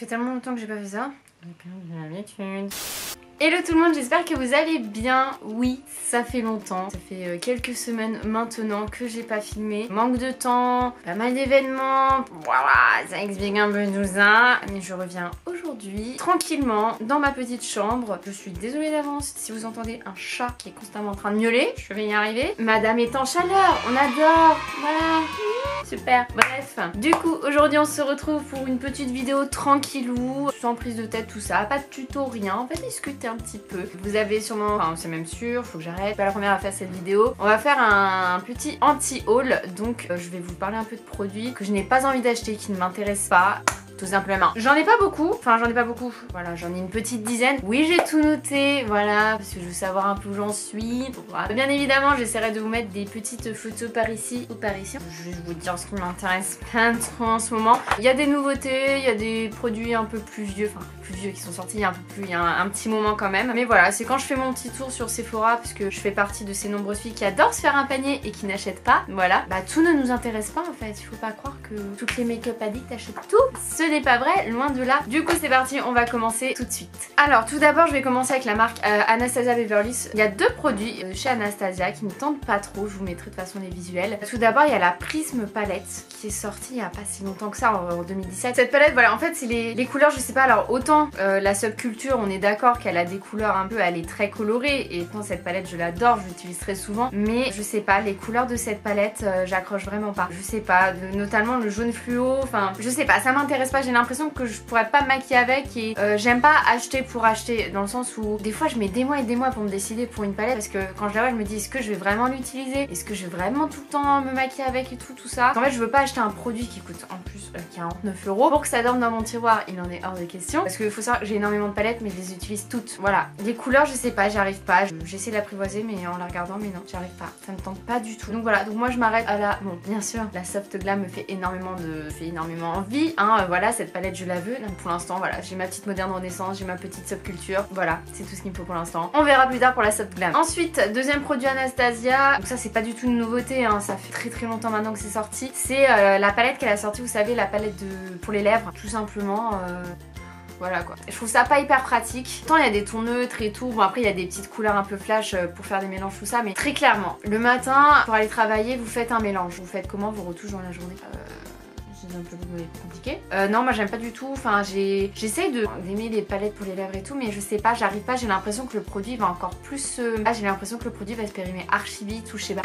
fait tellement longtemps que j'ai pas fait ça. J'ai l'habitude. Hello tout le monde, j'espère que vous allez bien. Oui, ça fait longtemps, ça fait quelques semaines maintenant que j'ai pas filmé. Manque de temps, pas mal d'événements, voilà, ça explique un peu tout ça. Mais je reviens aujourd'hui, tranquillement, dans ma petite chambre. Je suis désolée d'avance si vous entendez un chat qui est constamment en train de miauler. Je vais y arriver. Madame est en chaleur, on adore, voilà. Super. Bref, du coup aujourd'hui on se retrouve pour une petite vidéo tranquillou, sans prise de tête, tout ça, pas de tuto, rien, on va discuter un petit peu. Vous avez sûrement, enfin c'est même sûr, faut que j'arrête, je suis pas la première à faire cette vidéo. On va faire un petit anti-haul, donc je vais vous parler un peu de produits que je n'ai pas envie d'acheter, qui ne m'intéressent pas. Tout simplement. J'en ai pas beaucoup, voilà, j'en ai une petite dizaine. Oui, j'ai tout noté, voilà, parce que je veux savoir un peu où j'en suis. Voilà. Bien évidemment, j'essaierai de vous mettre des petites photos par ici ou par ici. Je vais vous dire ce qui m'intéresse pas trop en ce moment. Il y a des nouveautés, il y a des produits un peu plus vieux, enfin plus vieux qui sont sortis il y a un petit moment quand même. Mais voilà, c'est quand je fais mon petit tour sur Sephora, parce que je fais partie de ces nombreuses filles qui adorent se faire un panier et qui n'achètent pas. Voilà, bah tout ne nous intéresse pas en fait. Il faut pas croire que toutes les make-up addicts achètent tout. Ce n'est pas vrai, loin de là. Du coup c'est parti, on va commencer tout de suite. Alors tout d'abord je vais commencer avec la marque Anastasia Beverly Hills. Il y a deux produits chez Anastasia qui me tentent pas trop, je vous mettrai de toute façon les visuels. Tout d'abord il y a la Prisme palette qui est sortie il y a pas si longtemps que ça, en 2017. Cette palette, voilà, en fait c'est les couleurs, je sais pas, alors autant la subculture on est d'accord qu'elle a des couleurs un peu, elle est très colorée et quand cette palette je l'adore, je l'utilise très souvent, mais je sais pas, les couleurs de cette palette j'accroche vraiment pas. Je sais pas, notamment le jaune fluo, enfin je sais pas, ça m'intéresse pas, j'ai l'impression que je pourrais pas me maquiller avec et j'aime pas acheter pour acheter, dans le sens où des fois je mets des mois et des mois pour me décider pour une palette parce que quand je la vois je me dis est-ce que je vais vraiment l'utiliser, est-ce que je vais vraiment tout le temps me maquiller avec et tout ça. En fait je veux pas acheter un produit qui coûte en plus 49 € pour que ça dorme dans mon tiroir, il en est hors de question parce qu'il faut savoir que j'ai énormément de palettes mais je les utilise toutes. Voilà, les couleurs je sais pas, j'arrive pas, j'essaie d'apprivoiser mais en la regardant mais non j'arrive pas, ça me tente pas du tout. Donc voilà, donc moi je m'arrête à la, bon bien sûr la Soft Glam me fait énormément envie, hein, voilà cette palette je la veux, donc pour l'instant voilà j'ai ma petite moderne renaissance, j'ai ma petite subculture, voilà c'est tout ce qu'il me faut pour l'instant. On verra plus tard pour la Soft Glam. Ensuite deuxième produit Anastasia, donc ça c'est pas du tout une nouveauté, hein, ça fait très longtemps maintenant que c'est sorti, c'est la palette qu'elle a sortie, vous savez la palette pour les lèvres, tout simplement. Voilà quoi. Je trouve ça pas hyper pratique. Tant il y a des tons neutres et tout. Bon après il y a des petites couleurs un peu flash pour faire des mélanges tout ça. Mais très clairement, le matin pour aller travailler vous faites un mélange. Vous faites comment vos retouches dans la journée c'est un peu compliqué. Non moi j'aime pas du tout. Enfin j'essaye d'aimer les palettes pour les lèvres et tout. Mais je sais pas, j'arrive pas. J'ai l'impression que le produit va encore plus... j'ai l'impression que le produit va se périmer archi vite ou je sais pas.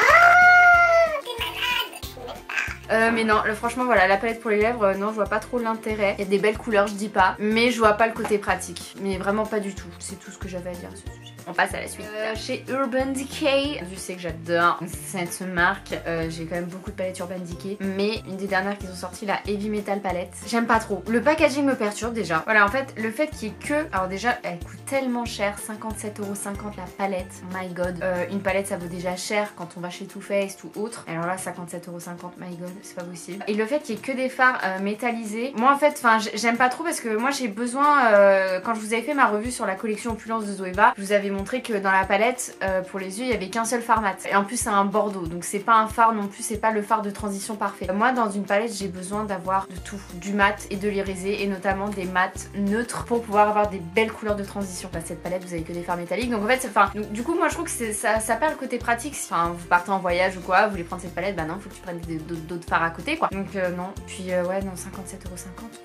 Mais non, franchement voilà, la palette pour les lèvres, non je vois pas trop l'intérêt. Il y a des belles couleurs, je dis pas, mais je vois pas le côté pratique. Mais vraiment pas du tout, c'est tout ce que j'avais à dire à ce sujet. On passe à la suite. Chez Urban Decay, je sais que j'adore cette marque, j'ai quand même beaucoup de palettes Urban Decay, mais une des dernières qu'ils ont sorti, la Heavy Metal Palette, j'aime pas trop. Le packaging me perturbe déjà. Voilà, en fait, le fait qu'il y ait que... Alors déjà, elle coûte tellement cher, 57,50 € la palette, my god. Une palette ça vaut déjà cher quand on va chez Too Faced ou autre. Alors là, 57,50 €, my god, c'est pas possible. Et le fait qu'il y ait que des fards métallisés, moi en fait, enfin j'aime pas trop parce que moi j'ai besoin, quand je vous avais fait ma revue sur la collection Opulence de Zoeva, je vous avais montré que dans la palette, pour les yeux, il y avait qu'un seul fard mat. Et en plus c'est un bordeaux, donc c'est pas un fard non plus, c'est pas le fard de transition parfait. Moi dans une palette, j'ai besoin d'avoir de tout, du mat et de l'irisé, et notamment des mats neutres pour pouvoir avoir des belles couleurs de transition. Bah, cette palette, vous avez que des fards métalliques, donc en fait, enfin, du coup moi je trouve que ça perd le côté pratique. Enfin, vous partez en voyage ou quoi, vous voulez prendre cette palette, bah non, faut que tu prennes d'autres fards à côté quoi. Donc non, puis ouais non, 57,50 €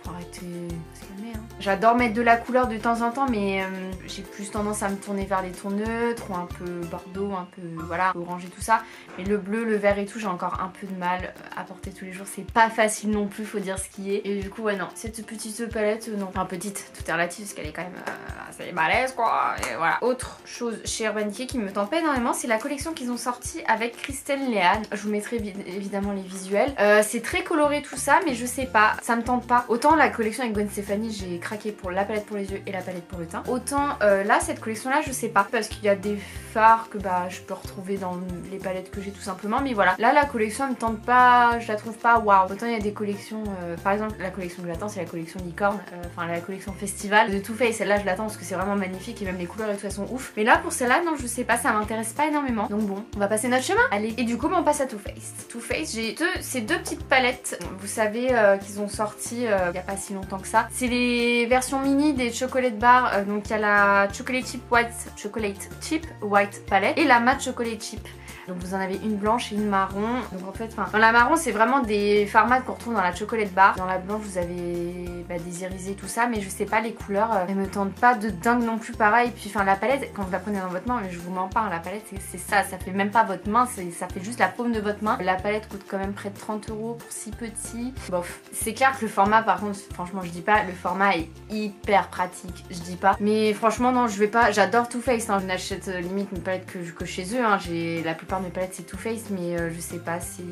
pour arrêter se calmer hein. J'adore mettre de la couleur de temps en temps mais j'ai plus tendance à me tourner vers les tons neutres ou un peu bordeaux, un peu voilà, orange et tout ça. Mais le bleu, le vert et tout, j'ai encore un peu de mal à porter tous les jours, c'est pas facile non plus, faut dire ce qui est. Et du coup ouais non, cette petite palette non, enfin petite, tout est relatif parce qu'elle est quand même assez balèze quoi. Et voilà. Autre chose chez Urban Decay qui me tente pas énormément, c'est la collection qu'ils ont sortie avec Christelle Léane. Je vous mettrai évidemment les visuels. C'est très coloré tout ça mais je sais pas, ça me tente pas. Autant la collection avec Gwen Stefani j'ai craqué pour la palette pour les yeux et la palette pour le teint, autant là cette collection là je sais pas parce qu'il y a des fards que bah je peux retrouver dans les palettes que j'ai tout simplement, mais voilà, là la collection elle me tente pas, je la trouve pas waouh. Autant il y a des collections, par exemple la collection que j'attends c'est la collection Licorne, enfin la collection Festival de Too Faced, celle-là je l'attends parce que c'est vraiment magnifique et même les couleurs et tout elles sont ouf, mais là pour celle-là non je sais pas, ça m'intéresse pas énormément, donc bon on va passer notre chemin, allez. Et du coup bah, on passe à Too Faced. Too Faced j'ai ces deux petites palettes, vous savez qu'ils ont sorti il y a pas si longtemps que ça, c'est les des versions mini des chocolate bars. Donc il y a la chocolate chip white palette et la matte chocolate chip. Donc vous en avez une blanche et une marron. Donc en fait, dans la marron c'est vraiment des formats qu'on retrouve dans la chocolate bar. Dans la blanche vous avez des irisés tout ça, mais je sais pas, les couleurs elles me tentent pas de dingue non plus. Pareil, puis la palette quand vous la prenez dans votre main, mais je vous mens pas, la palette c'est ça fait même pas votre main, ça fait juste la paume de votre main. La palette coûte quand même près de 30 € pour si petit. Bof, c'est clair que le format par contre, franchement je dis pas, le format est hyper pratique, je dis pas. Mais franchement non, je vais pas, j'adore Too Faced, hein. Je n'achète limite mes palettes que chez eux, hein. J'ai la plupart de mes palettes c'est Too Faced, mais je sais pas, c'est...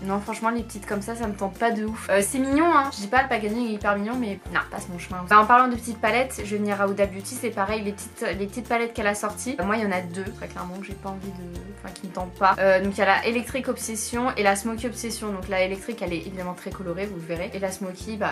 Non franchement les petites comme ça me tente pas de ouf. C'est mignon hein, je dis pas, le packaging est hyper mignon, mais non, passe mon chemin. En parlant de petites palettes, je vais venir à Huda Beauty, c'est pareil, les petites palettes qu'elle a sorties. Moi il y en a deux, très clairement, que j'ai pas envie de... Enfin qui me tentent pas. Donc il y a la Electric Obsession et la Smoky Obsession. Donc la électrique elle est évidemment très colorée, vous le verrez. Et la Smoky, dans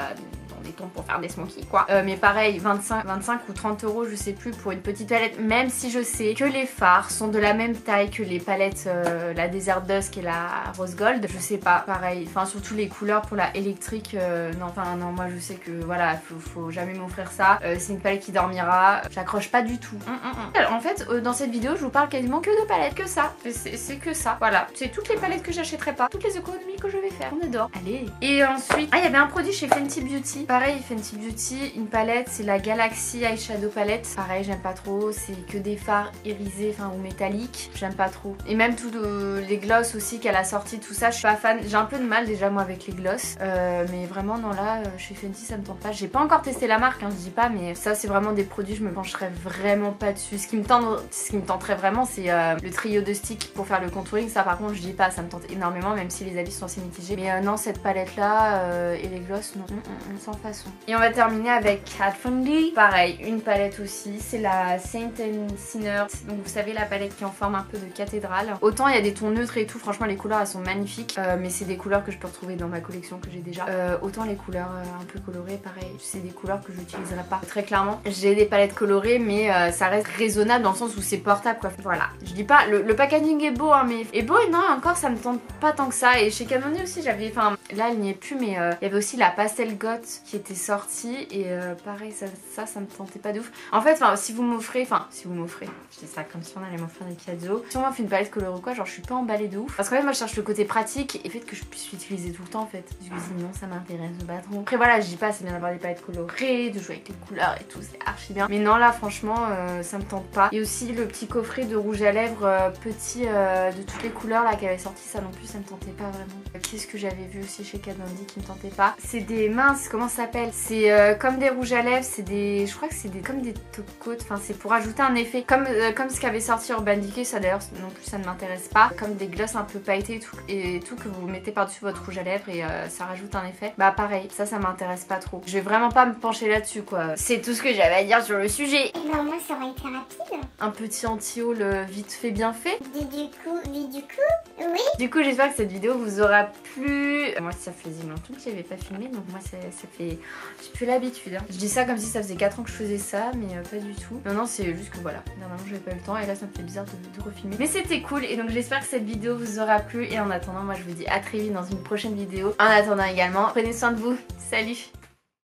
des tons pour faire des smoky quoi. Mais pareil, 25 ou 30 € je sais plus pour une petite palette, même si je sais que les fards sont de la même taille que les palettes la Desert Dusk et la Rose Gold. Je sais pas, pareil, surtout les couleurs pour la électrique, non, moi je sais que voilà, faut jamais m'offrir ça. C'est une palette qui dormira, j'accroche pas du tout. En fait, dans cette vidéo je vous parle quasiment que de palettes, que ça. C'est que ça, voilà. C'est toutes les palettes que j'achèterai pas, toutes les économies que je vais faire. On adore. Allez. Et ensuite, il y avait un produit chez Fenty Beauty. Pareil, Fenty Beauty, une palette, c'est la Galaxy Eyeshadow Palette. Pareil, j'aime pas trop, c'est que des fards irisés, ou métalliques. J'aime pas trop. Et même tous les gloss aussi qu'elle a sorti, tout ça, je suis pas fan. J'ai un peu de mal déjà moi avec les gloss. Mais vraiment, non, là, chez Fenty, ça me tente pas. J'ai pas encore testé la marque, hein, je dis pas, mais ça, c'est vraiment des produits, je me pencherais vraiment pas dessus. Ce qui me tenterait vraiment, c'est le trio de sticks pour faire le contouring. Ça, par contre, je dis pas, ça me tente énormément, même si les avis sont assez mitigés. Mais non, cette palette-là et les gloss, non, sans façon. Et on va terminer avec Cat Friendly. Pareil, une palette aussi, c'est la Saint & Sinner. Donc vous savez, la palette qui en forme un peu de cathédrale. Autant il y a des tons neutres et tout, franchement les couleurs elles sont magnifiques, mais c'est des couleurs que je peux retrouver dans ma collection que j'ai déjà. Autant les couleurs un peu colorées, pareil, c'est des couleurs que je n'utiliserai pas. Très clairement, j'ai des palettes colorées, mais ça reste raisonnable dans le sens où c'est portable quoi. Voilà, je dis pas, le packaging est beau, hein, mais est beau et non, encore ça me tente pas tant que ça. Et chez Canon aussi j'avais, là elle n'y est plus, mais il y avait aussi la Pastel Goth qui était sortie et pareil, ça me tentait pas de ouf. En fait, si vous m'offrez, je dis ça comme si on allait m'offrir des cadeaux. Si on m'offre une palette colorée ou quoi, genre je suis pas emballée de ouf. Parce qu'en fait moi je cherche le côté pratique et le fait que je puisse l'utiliser tout le temps en fait. Du coup sinon ça m'intéresse pas trop. Après voilà, je dis pas c'est bien d'avoir des palettes colorées, de jouer avec les couleurs et tout, c'est archi bien. Mais non là franchement ça me tente pas. Et aussi le petit coffret de rouge à lèvres petit de toutes les couleurs là qui avait sorti, ça non plus ça me tentait pas vraiment. Qu'est-ce que j'avais vu aussi chez Candy qui me tentait pas? C'est des minces, comment ça s'appelle? C'est comme des rouges à lèvres, c'est des... Je crois que c'est comme des top coats, c'est pour ajouter un effet. Comme ce qu'avait sorti Urban Decay, ça d'ailleurs non plus ça ne m'intéresse pas. Comme des glosses un peu pailletés et tout que vous mettez par-dessus votre rouge à lèvres et ça rajoute un effet. Bah pareil, ça m'intéresse pas trop. Je vais vraiment pas me pencher là-dessus quoi. C'est tout ce que j'avais à dire sur le sujet. Et ben moi ça aurait été rapide. Un petit anti-haul vite fait bien fait. Du coup, oui. Du coup j'espère que cette vidéo vous aura plu. Moi ça faisait longtemps que j'avais pas filmé, donc moi ça fait... J'ai plus l'habitude. Hein. Je dis ça comme si ça faisait 4 ans que je faisais ça, mais pas du tout. Non, c'est juste que voilà, dernièrement j'avais pas eu le temps et là ça me fait bizarre de refilmer. Mais c'était cool et donc j'espère que cette vidéo vous aura plu et en attendant moi je vous dis à très vite dans une prochaine vidéo. En attendant également, prenez soin de vous. Salut!